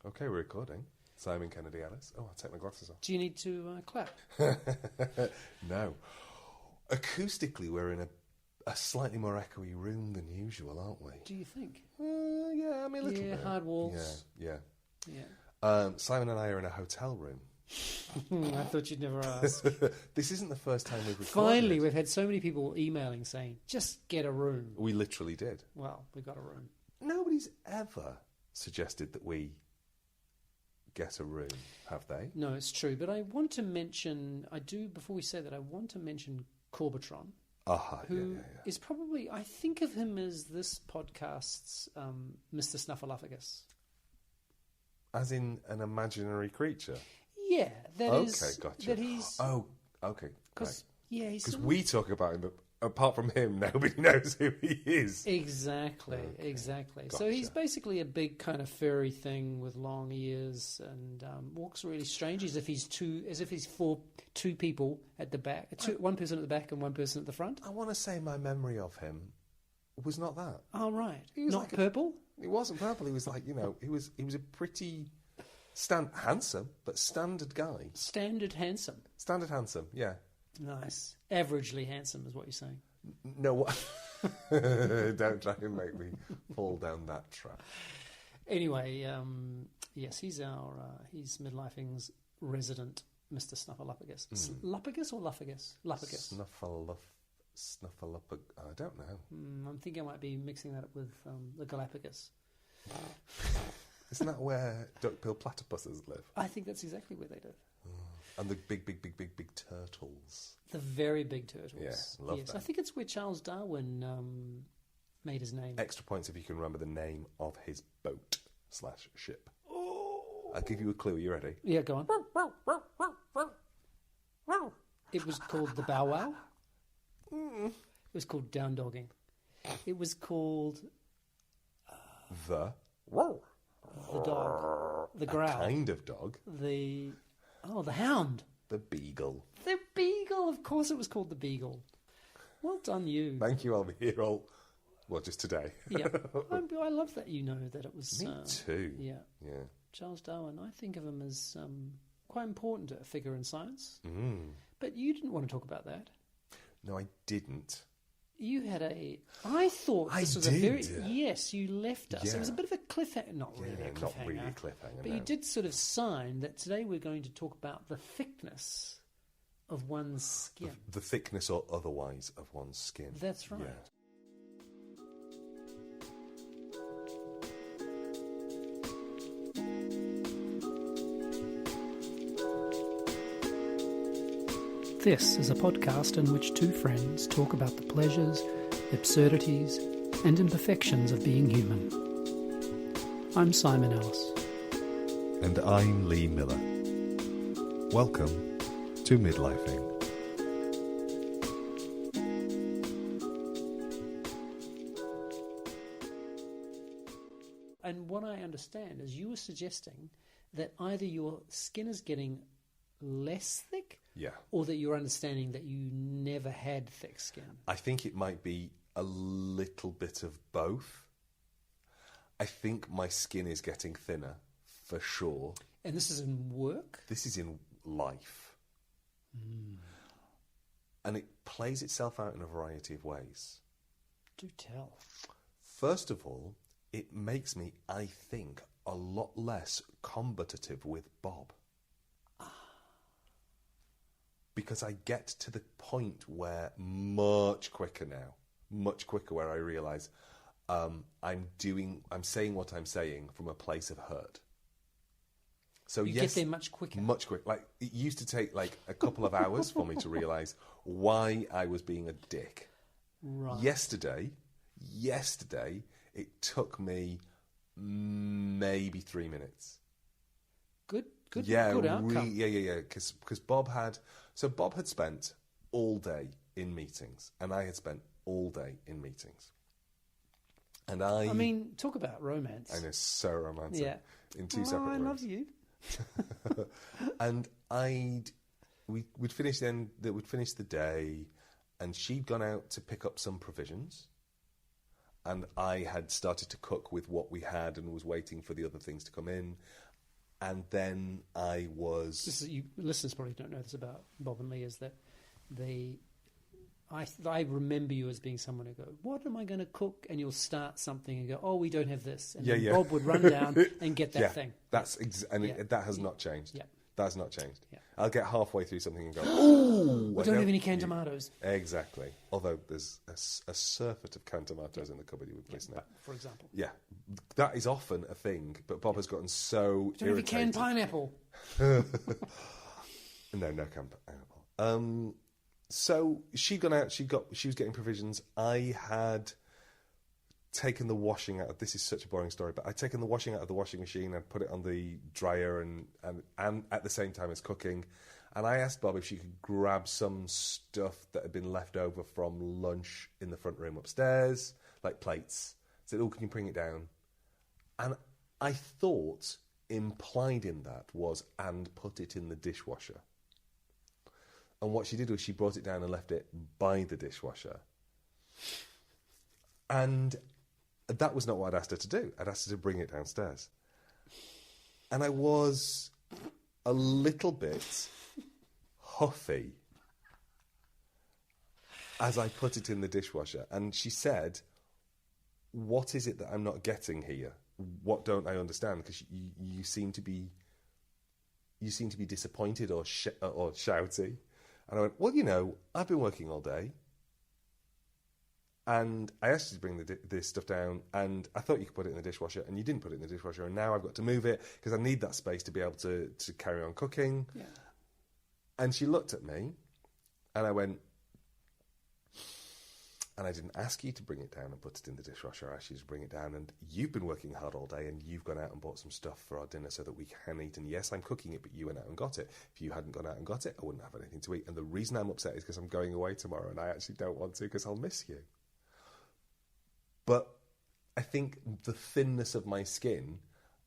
Okay, we're recording. Simon Kennedy Ellis. Oh, I'll take my glasses off. Do you need to clap? No. Acoustically, we're in a slightly more echoey room than usual, aren't we? Do you think? Yeah, I mean, a little bit. Hard walls. Yeah. Yeah. Simon and I are in a hotel room. I thought you'd never ask. This isn't the first time we've recorded. Finally, we've had so many people emailing saying, just get a room. We literally did. Well, we got a room. Nobody's ever suggested that we get a room, have they? No, it's true. But I want to mention, before we say that, I want to mention Corbatron, who is probably, I think of him as this podcast's Mr. Snuffleupagus. As in an imaginary creature? Yeah, gotcha. That he's... Oh, okay. Because Because we talk about him, but apart from him, nobody knows who he is. Exactly. Gotcha. So he's basically a big kind of furry thing with long ears and walks really strange, as if he's for two people at the back, one person at the back and one person at the front. I want to say my memory of him was not that. Oh, right. He was not like purple? He wasn't purple. He was like, he was a pretty handsome, but standard guy. Standard handsome, yeah. Nice. Averagely handsome is what you're saying. No, what? Don't try and make me fall down that trap. Anyway, yes, he's Midlifing's resident Mr. Snuffleupagus. Lupagus or Luffagus? Luppagus. Snuffleupagus. I don't know. I'm thinking I might be mixing that up with the Galapagos. Isn't that where duck-billed platypuses live? I think that's exactly where they live. And the big turtles. The very big turtles. Yeah, love that. I think it's where Charles Darwin made his name. Extra points if you can remember the name of his boat/ship. Oh. I'll give you a clue. You ready? Yeah, go on. It was called the Bow Wow. It was called Down Dogging. It was called... The dog. The growl. A kind of dog. The hound. The beagle. The beagle. Of course it was called the beagle. Well done, you. Thank you. I'll be here just today. Yeah. I love that you know that it was... Me too. Yeah. Yeah. Charles Darwin, I think of him as quite important a figure in science. Mm. But you didn't want to talk about that. No, I didn't. You had I thought this was a very... Yes, you left us. Yeah. It was a bit of a cliffhanger. Not really a cliffhanger. Not really a cliffhanger, But you did sort of sign that today we're going to talk about the thickness of one's skin. The thickness or otherwise of one's skin. That's right. Yeah. This is a podcast in which two friends talk about the pleasures, absurdities, and imperfections of being human. I'm Simon Ellis. And I'm Lee Miller. Welcome to Midlifing. And what I understand is you were suggesting that either your skin is getting less thick, or that you're understanding that you never had thick skin. I think it might be a little bit of both. I think my skin is getting thinner, for sure. And this is in work? This is in life. And it plays itself out in a variety of ways. Do tell. First of all, it makes me, I think, a lot less combative with Bob. Because I get to the point where much quicker, where I realise I'm saying what I'm saying from a place of hurt. So you get there much quicker. Much quicker. Like, it used to take like a couple of hours for me to realise why I was being a dick. Right. Yesterday, it took me maybe 3 minutes. Good Yeah, outcome. Yeah. Because Bob had spent all day in meetings, and I had spent all day in meetings. And I mean, talk about romance. I know, so romantic. Yeah. In two separate rooms. I love you. And we'd finished the day, and she'd gone out to pick up some provisions, and I had started to cook with what we had and was waiting for the other things to come in. And then I was... Listeners probably don't know this about Bob and Lee, is that I remember you as being someone who go, what am I going to cook? And you'll start something and go, oh, we don't have this. And then Bob would run down and get that thing. That has not changed. Yeah. That has not changed. Yeah. I'll get halfway through something and go, oh! We don't have any canned tomatoes. Exactly. Although there's a surfeit of canned tomatoes in the cupboard, you would please know. For example. Yeah. That is often a thing, but Bob has gotten so don't have a canned pineapple. No canned pineapple. So she'd gone out, she was getting provisions. I had taken the washing out of, this is such a boring story, but I'd taken the washing out of the washing machine and put it on the dryer and at the same time as cooking. And I asked Bob if she could grab some stuff that had been left over from lunch in the front room upstairs, like plates. I said, oh, can you bring it down? And I thought implied in that was, and put it in the dishwasher. And what she did was she brought it down and left it by the dishwasher. And that was not what I'd asked her to do. I'd asked her to bring it downstairs. And I was a little bit huffy as I put it in the dishwasher. And she said, what is it that I'm not getting here? What don't I understand? Because you seem to be disappointed or shouty. And I went, well, I've been working all day. And I asked you to bring this stuff down, and I thought you could put it in the dishwasher, and you didn't put it in the dishwasher, and now I've got to move it because I need that space to be able to carry on cooking. Yeah. And she looked at me, and I went, and I didn't ask you to bring it down and put it in the dishwasher. I asked you to bring it down, and you've been working hard all day, and you've gone out and bought some stuff for our dinner so that we can eat. And yes, I'm cooking it, but you went out and got it. If you hadn't gone out and got it, I wouldn't have anything to eat. And the reason I'm upset is because I'm going away tomorrow, and I actually don't want to because I'll miss you. But I think the thinness of my skin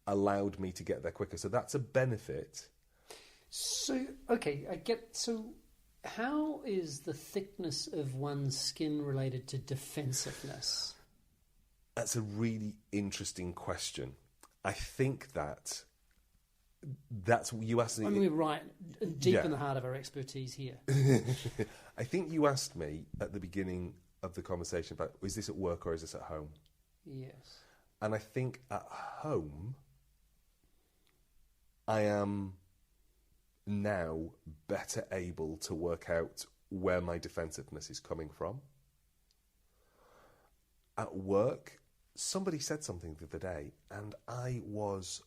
allowed me to get there quicker. So that's a benefit. So, okay, I get... So how is the thickness of one's skin related to defensiveness? That's a really interesting question. I think that's you asked me... I mean, we're right deep in the heart of our expertise here. I think you asked me at the beginning of the conversation about, is this at work or is this at home? Yes. And I think at home, I am now better able to work out where my defensiveness is coming from. At work, somebody said something the other day, and I was...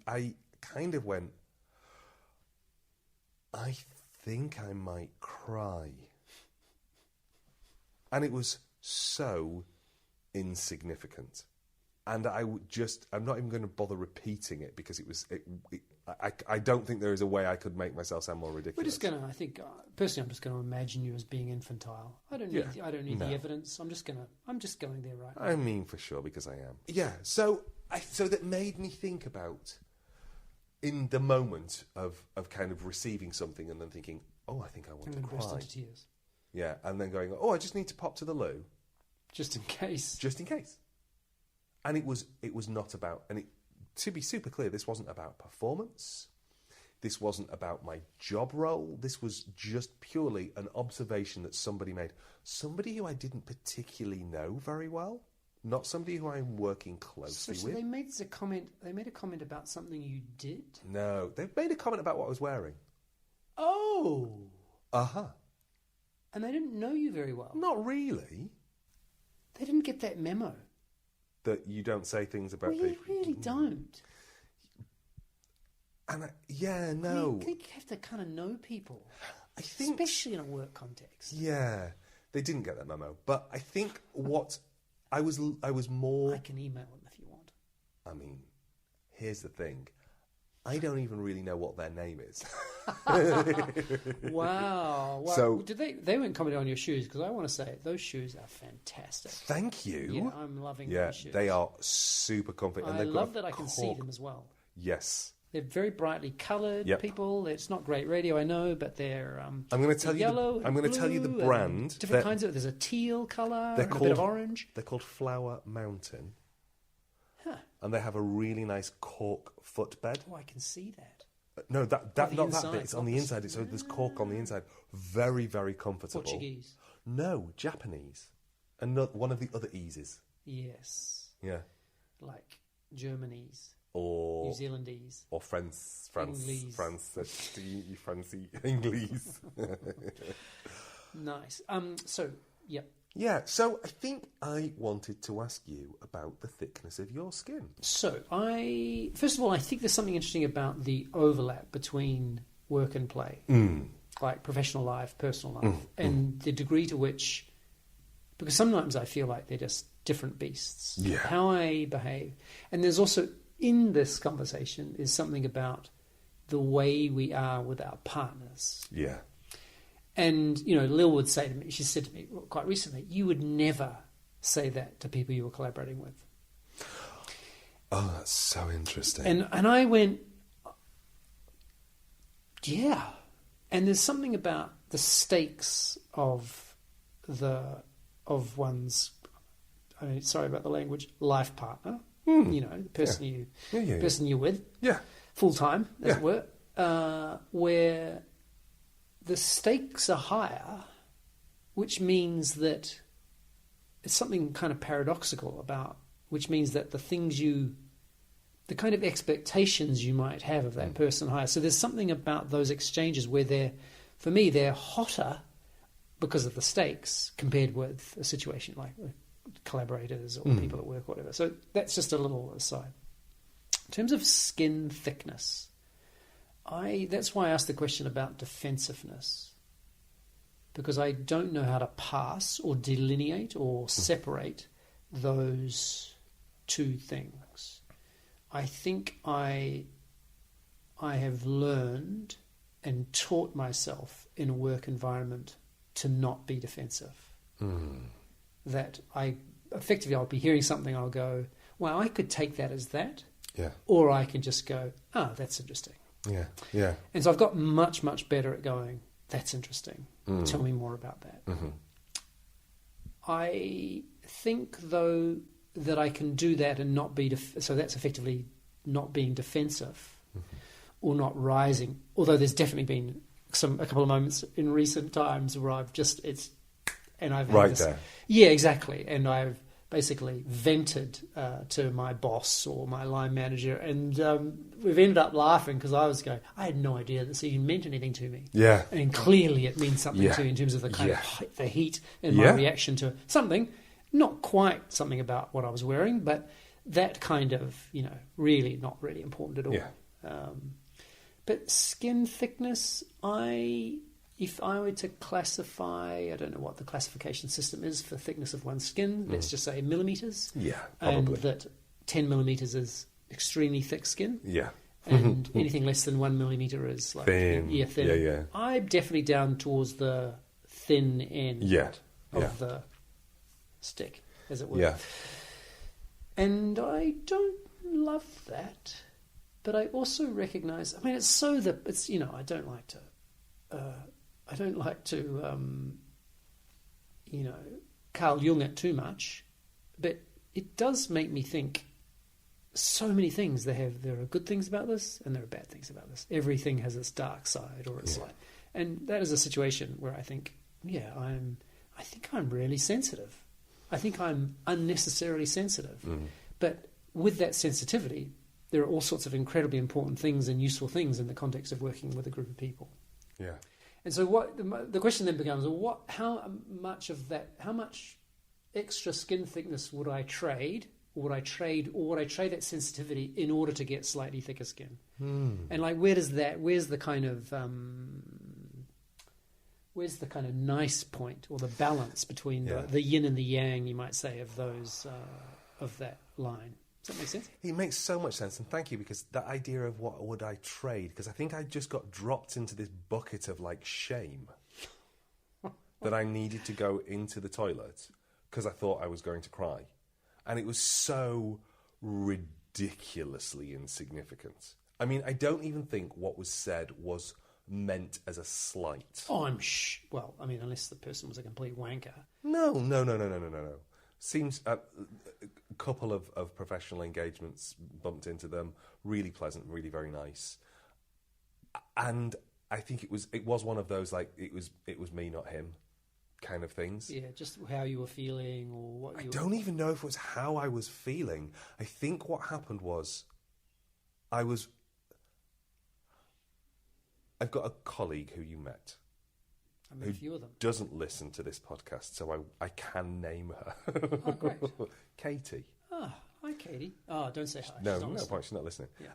I kind of went, I think I might cry. And it was so insignificant. And I'm not even going to bother repeating it because I don't think there is a way I could make myself sound more ridiculous. We're just going to, I think, personally, I'm just going to imagine you as being infantile. I don't need the evidence. I'm just going there right now. I mean, for sure, because I am. Yeah, so that made me think about, in the moment of kind of receiving something and then thinking, oh, I think I want to cry. Burst into tears. Yeah, and then going, oh, I just need to pop to the loo. Just in case. Just in case. And it was not about, to be super clear, this wasn't about performance. This wasn't about my job role. This was just purely an observation that somebody made. Somebody who I didn't particularly know very well. Not somebody who I'm working closely with. So they made a comment about something you did? No, they made a comment about what I was wearing. Oh. Uh-huh. And they didn't know you very well? Not really. They didn't get that memo. That you don't say things about people. people. You really don't. And no. I think you have to kind of know people. I think... Especially in a work context. Yeah. They didn't get that memo. But I think what... I was more... I can email them if you want. I mean, here's the thing. I don't even really know what their name is. Wow. Well, so did they weren't commenting on your shoes, because I want to say those shoes are fantastic. Thank you. Yeah, I'm loving those shoes. They are super comfy. And I love that I can see them as well. Yes. They're very brightly coloured people. It's not great radio, I know, but they're I'm going to tell yellow. I'm going to tell you the brand. Different kinds of. There's a teal colour. And a bit of orange. They're called Flower Mountain. Huh. and they have a really nice cork footbed. Oh, I can see that. No, not that inside, bit. It's on the inside. So there's cork on the inside. Very, very comfortable. Portuguese. No, Japanese. And one of the other eases. Yes. Yeah. Like Germanese. Or New Zealandese. Or France. English. Do you fancy English? Nice. So, yep. Yeah, so I think I wanted to ask you about the thickness of your skin. So, first of all, I think there's something interesting about the overlap between work and play, like professional life, personal life, and the degree to which, because sometimes I feel like they're just different beasts. Yeah. How I behave. And there's also, in this conversation, is something about the way we are with our partners. Yeah. And, you know, Lil would say to me, she said to me quite recently, you would never say that to people you were collaborating with. Oh, that's so interesting. And I went, yeah. And there's something about the stakes of one's, I mean, sorry about the language, life partner. You know, the person person you're with. Yeah. Full time, as it were. Where the stakes are higher, which means that it's something kind of paradoxical about, which means that the kind of expectations you might have of that person higher. So there's something about those exchanges where for me, they're hotter because of the stakes compared with a situation like with collaborators or people at work or whatever. So that's just a little aside. In terms of skin thickness, that's why I asked the question about defensiveness, because I don't know how to pass or delineate or separate those two things. I think I have learned and taught myself in a work environment to not be defensive. That I'll be hearing something, I'll go, well, I could take that as that, or I can just go, that's interesting. Yeah, yeah. And so I've got much, much better at going, that's interesting. Tell me more about that. I think, though, that I can do that and not be... so that's effectively not being defensive or not rising. Although there's definitely been a couple of moments in recent times where I've just... and I've had there. Yeah, exactly. And I've basically vented to my boss or my line manager, and we've ended up laughing because I was going, I had no idea this even meant anything to me. Yeah. And clearly it means something to me in terms of the kind of the heat and my reaction to something, not quite something about what I was wearing, but that kind of, really not really important at all. Yeah. But skin thickness, if I were to classify, I don't know what the classification system is for thickness of one's skin, let's just say millimeters. Yeah, probably. And that 10 millimeters is extremely thick skin. Yeah. And anything less than 1 millimeter is like thin. Yeah, thin. Yeah, yeah. I'm definitely down towards the thin end of the stick, as it were. Yeah. And I don't love that, but I also recognise, I mean, I don't like to Carl Jung it too much, but it does make me think so many things. There are good things about this and there are bad things about this. Everything has its dark side or its light. And that is a situation where I think, I think I'm really sensitive. I think I'm unnecessarily sensitive. But with that sensitivity, there are all sorts of incredibly important things and useful things in the context of working with a group of people. Yeah. And so the question then becomes, how much extra skin thickness would I trade, or would I trade that sensitivity in order to get slightly thicker skin? And like, where's the kind of nice point or the balance between the yin and the yang, you might say, of those of that line? Does that make sense? It makes so much sense, and thank you, because that idea of what would I trade, because I think I just got dropped into this bucket of like shame that I needed to go into the toilet because I thought I was going to cry, and it was so ridiculously insignificant. I mean, I don't even think what was said was meant as a slight. Oh, well, I mean, unless the person was a complete wanker. No. Seems couple of professional engagements, bumped into them. Really pleasant, really very nice. And I think it was one of those, like, it was me, not him kind of things. Yeah, just how you were feeling or what I don't even know if it was how I was feeling. I think what happened was I've got a colleague who you met. I met a few of them. Doesn't listen to this podcast, so I can name her. Oh, great. Katie. Ah, hi, Katie. Oh, don't say hi. No point. She's not listening. Yeah.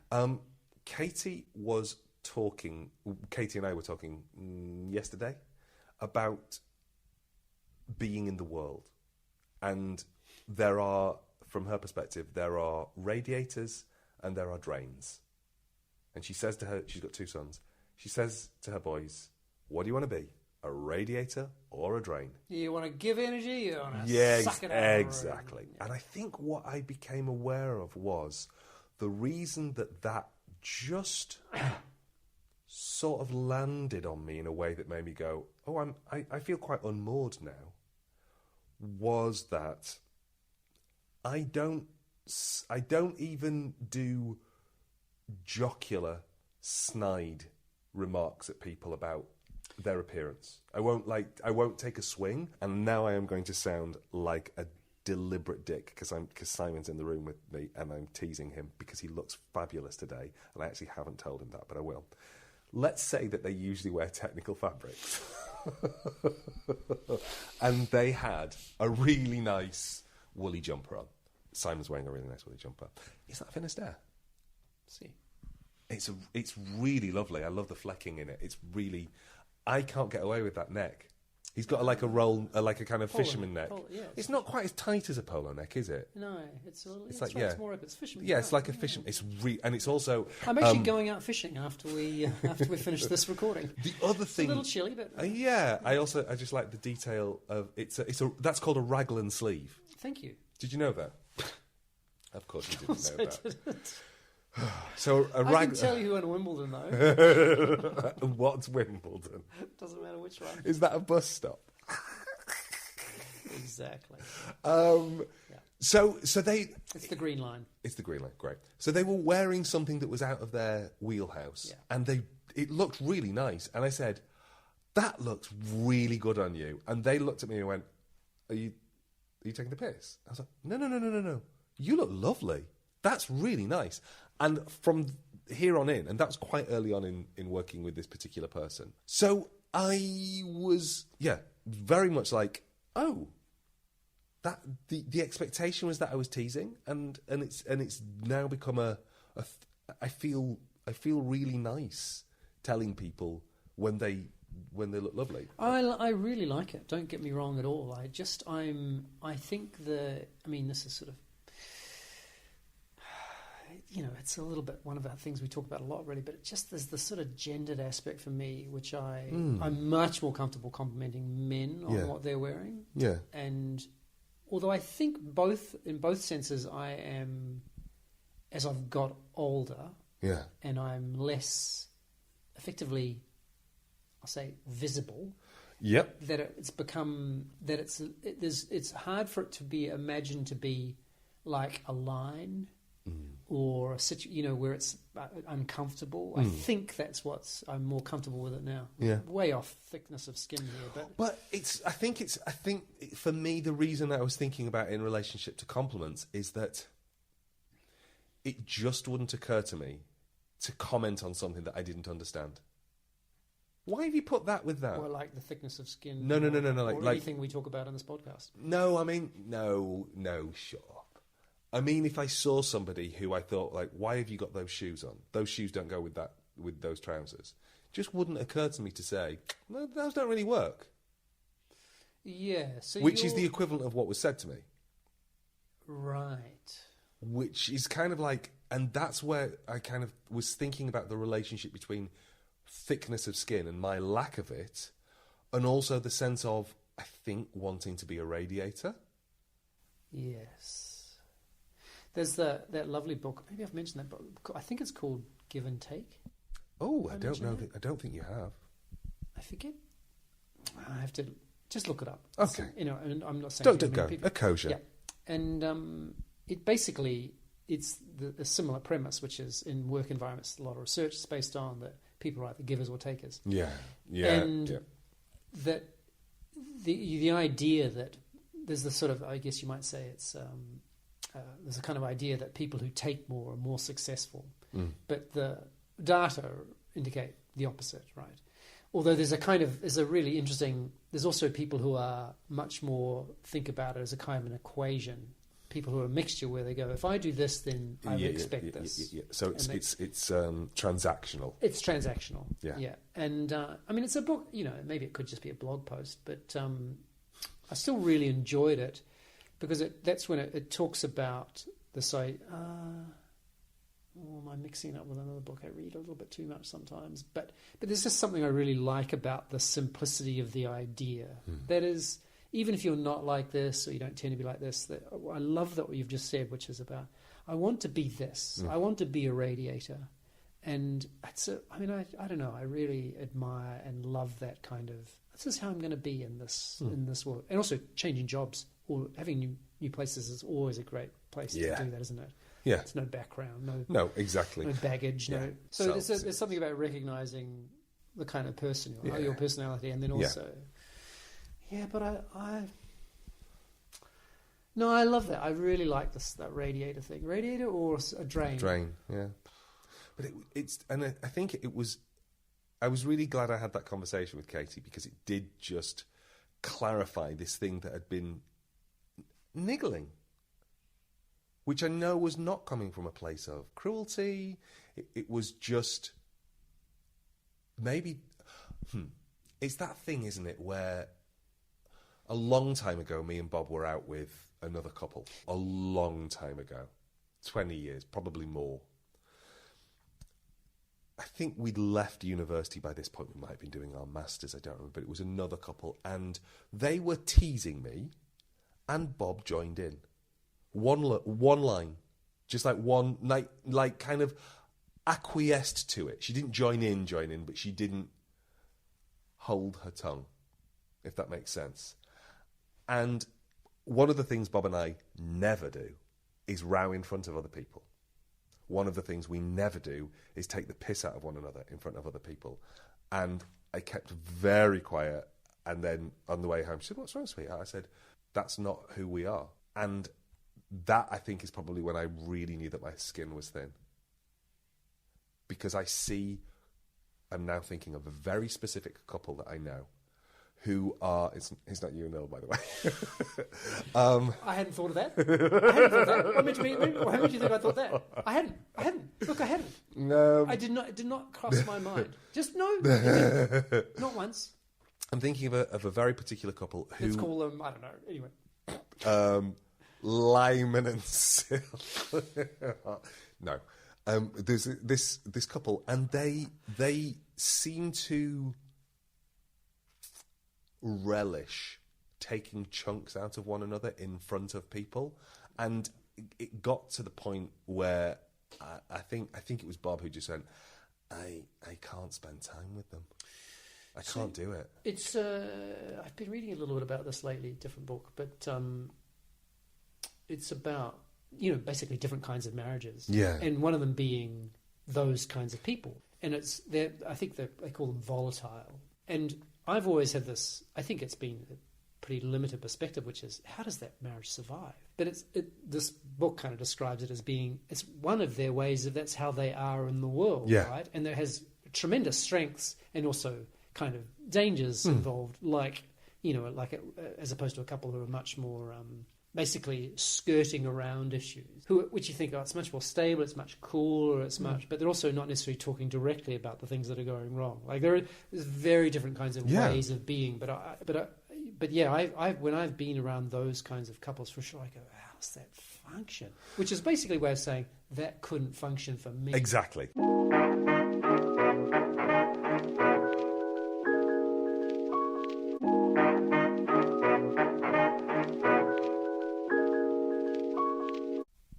Katie and I were talking yesterday about being in the world. And there are, from her perspective, there are radiators and there are drains. And she says to her, she's got 2 sons, she says to her boys, what do you want to be? A radiator or a drain? You want to give energy, you want to suck it out. Exactly. And I think what I became aware of was the reason that just sort of landed on me in a way that made me go, oh, I feel quite unmoored now, was that I don't even do jocular, snide remarks at people about their appearance. I won't take a swing, and now I am going to sound like a deliberate dick because Simon's in the room with me and I'm teasing him because he looks fabulous today, and I actually haven't told him that, but I will. Let's say that they usually wear technical fabrics. And they had a really nice woolly jumper on. Simon's wearing a really nice woolly jumper. Is that Finisterre? See. It's really lovely. I love the flecking in it. It's really... I can't get away with that neck. He's got like a kind of fisherman neck. Yeah, it's not quite as tight as a polo neck, is it? No, it's a little. It's like, like, it's more. It's fisherman. Yeah, it's like a fisherman. It's and it's also. I'm actually going out fishing after we finish this recording. The other thing, it's a little chilly, but yeah. I just like the detail of it's a that's called a raglan sleeve. Thank you. Did you know that? Of course you didn't know that. Didn't. So I can tell you who in Wimbledon though. What's Wimbledon? Doesn't matter which one. Is that a bus stop? Exactly. So they. It's the Green Line. It's the Green Line. Great. So they were wearing something that was out of their wheelhouse, and it looked really nice. And I said, "That looks really good on you." And they looked at me and went, "Are you taking the piss?" I was like, "No. You look lovely. That's really nice." And from here on in, and that was quite early on in working with this particular person. So I was, very much like, oh, that the expectation was that I was teasing, and it's now become I feel really nice telling people when they look lovely. I really like it. Don't get me wrong at all. I think this is sort of, it's a little bit one of our things we talk about a lot, really, but there's the sort of gendered aspect for me, which I'm much more comfortable complimenting men on what they're wearing. Yeah. And although I think in both senses I am, as I've got older, and I'm less effectively, I'll say, visible. Yep. That it's become that it's hard for it to be imagined to be like a line. Or a where it's uncomfortable. I think that's I'm more comfortable with it now. Yeah, way off thickness of skin here, but I think for me the reason I was thinking about it in relationship to compliments is that it just wouldn't occur to me to comment on something that I didn't understand. Why have you put that with that? Well, like the thickness of skin. No. Or anything we talk about in this podcast. No, I mean no. Sure. I mean, if I saw somebody who I thought, like, why have you got those shoes on? Those shoes don't go with those trousers. It just wouldn't occur to me to say, no, those don't really work. Yeah. So which is the equivalent of what was said to me. Right. Which is kind of like, and that's where I kind of was thinking about the relationship between thickness of skin and my lack of it, and also the sense of, I think, wanting to be a radiator. Yes. There's that lovely book. Maybe I've mentioned that book. I think it's called Give and Take. Oh, I don't know. I don't think you have. I forget. I have to just look it up. Okay. And I'm not saying... Don't go. A kosher. Yeah. And it's a similar premise, which is in work environments, a lot of research is based on that people are either givers or takers. And that the idea that there's the sort of, I guess you might say it's there's a kind of idea that people who take more are more successful, but the data indicate the opposite, right? Although there's a really interesting, there's also people who are much more, think about it as a kind of an equation. People who are a mixture where they go, if I do this, then I would expect this. So it's transactional. It's transactional. Yeah. And I mean, it's a book. Maybe it could just be a blog post, but I still really enjoyed it because that's when it talks about the site. Am I mixing it up with another book I read a little bit too much sometimes? But there's just something I really like about the simplicity of the idea. That is, even if you're not like this or you don't tend to be like this, I love that what you've just said, which is about, I want to be this. I want to be a radiator. And I don't know, I really admire and love that kind of, this is how I'm going to be in this world. And also changing jobs or having new places is always a great place to do that, isn't it? Yeah. It's no background, no, exactly. No baggage, no. So there's something about recognizing the kind of person you are, your personality, and then also... Yeah, but I love that. I really like that radiator thing. Radiator or a drain? Drain, yeah. But I think it was... I was really glad I had that conversation with Katie because it did just clarify this thing that had been niggling, which I know was not coming from a place of cruelty. It was just... Maybe... It's that thing, isn't it, where... A long time ago, me and Bob were out with another couple. A long time ago. 20 years, probably more. I think we'd left university by this point. We might have been doing our masters, I don't remember. But it was another couple. And they were teasing me. And Bob joined in. One line. Just like one, like kind of acquiesced to it. She didn't join in, but she didn't hold her tongue, if that makes sense. And one of the things Bob and I never do is row in front of other people. One of the things we never do is take the piss out of one another in front of other people. And I kept very quiet. And then on the way home, she said, "What's wrong, sweetheart?" I said, "That's not who we are." And that, I think, is probably when I really knew that my skin was thin. Because I'm now thinking of a very specific couple that I know. Who are... It's not you and Earl, by the way. I hadn't thought of that. What made you think I thought that? I hadn't. Look, I hadn't. No. I did not. It did not cross my mind. Just no. Not once. I'm thinking of a very particular couple who... Let's call them, I don't know. Anyway. Lyman and Sil. No. There's this couple, and they seem to... relish taking chunks out of one another in front of people, and it got to the point where I think it was Bob who just went, I can't spend time with them. I can't do it. It's I've been reading a little bit about this lately, different book, but it's about basically different kinds of marriages, and one of them being those kinds of people, and I think they call them volatile. And I've always had this, I think it's been a pretty limited perspective, which is, how does that marriage survive? But this book kind of describes it as being, it's one of their ways of that's how they are in the world, right? And there has tremendous strengths and also kind of dangers involved, as opposed to a couple who are much more basically skirting around issues, which you think, it's much more stable, it's much cooler, but they're also not necessarily talking directly about the things that are going wrong. Like there's very different kinds of ways of being, but when I've been around those kinds of couples, for sure, I go, how's that function? Which is basically a way of saying that couldn't function for me. Exactly.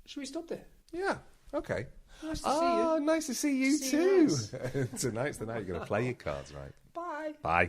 Should we stop there? Yeah. Okay. Nice to see you. Nice to see you too. Tonight's the night you're going to play your cards, right? Bye. Bye.